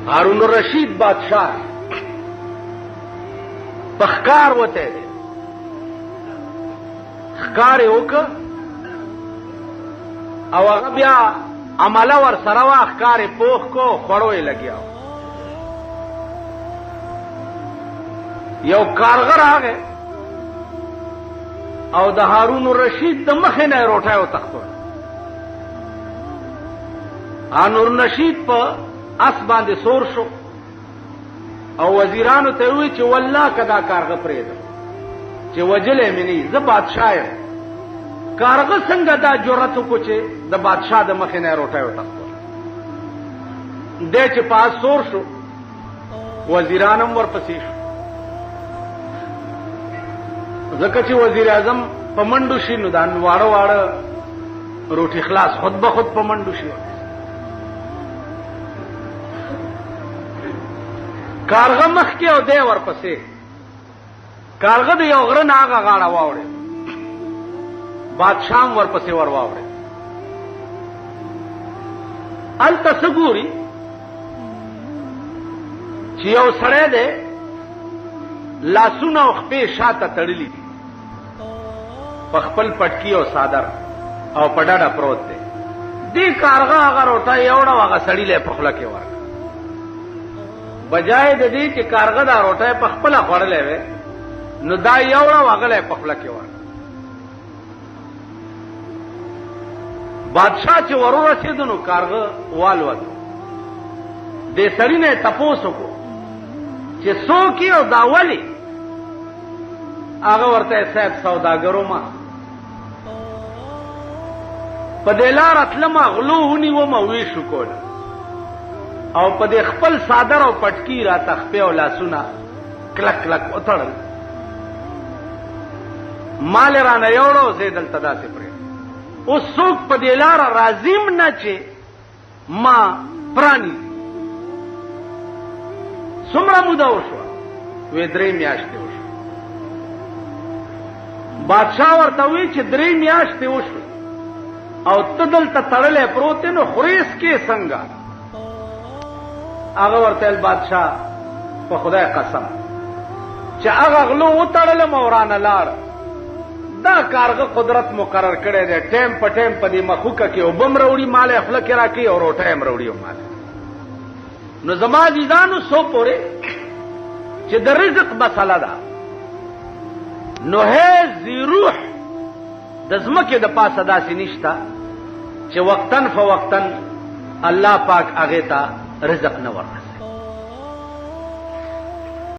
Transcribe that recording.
هارون الرشید بادشاہ پخکار وته دی خکار وکړه او هغه بیا عمله ور سره وا خکار پوخ کو خړوي لګیا یو کارګر راغی او د هارون الرشید د مخې نه روټه او تختو هارون الرشید په اس باندې سور شو او وزیرانو ته وی چې والله کدا کارغه پرېد چې وجلې مني زه بادشاہ یم کارغه څنګه دا جرأت کو چې د بادشاہ د مخې نه روټه او تختو دې چې پاس سور شو وزیرانم ورپسې شو ځکه چې وزیر اعظم په منډو شي نو دا واړه واړه روټي خلاص خود به خود په منډو شي کارغه مخ کې او دی ورپسې کارغه د یو غره نه هغه غاړه واوړې بادشاہ ورپسې ور واوړې هلته څه ګوري چې یو سړی دی لاسونه او خپې شاته تړلي دي په خپل پټکي او صادر او په ډډه پروت دی دې کارغه هغه روټه یوړه هغه سړي له په خوله کې ورکړه بجای د دې چې کارغه دا روټه په خپله خوړلې وې نو دا یوړه هغه له په خوله کې ورکړه بادشاہ چې ورو رسېدو نو کارغه والوتو دې سړي نه تپوس وکړو چې څوک یې او دا ولې هغه ورته صاحب سوداګرو ما په دې لار تلم غلو ونیوم او ویشو کول او په دې خپل صادر او پټکی را تخپې او لاسونه کلک کلک وتړل مال را نه یوړو زه دلته داسې پرې اوس څوک په دې لار راځم نه چې ما پرانی څومره موده وشوه وې 3 میاشتې وشوه بادشاہ ورته وی چې 3 میاشتې وشوه او ته دلته تړلې پروت نو خریس کې څنګه هغه ورته بادشاہ په خدای قسم چې هغه غلو وتړلم او رانه لاړ دا کارغه قدرت مقرر کړی دی ټیم په ټیم په دې مخوکه کې او بم راوړي مال یې خوله کې راکړي او روټه یې راوړي او مال نو زما عزیزانو سو پورې چې د رزق مسله ده نو هیڅ روح د ځمکې د پاسه داسې نشته چې وقتاً فوقتاً الله پاک هغې ته رزق نه ورکړي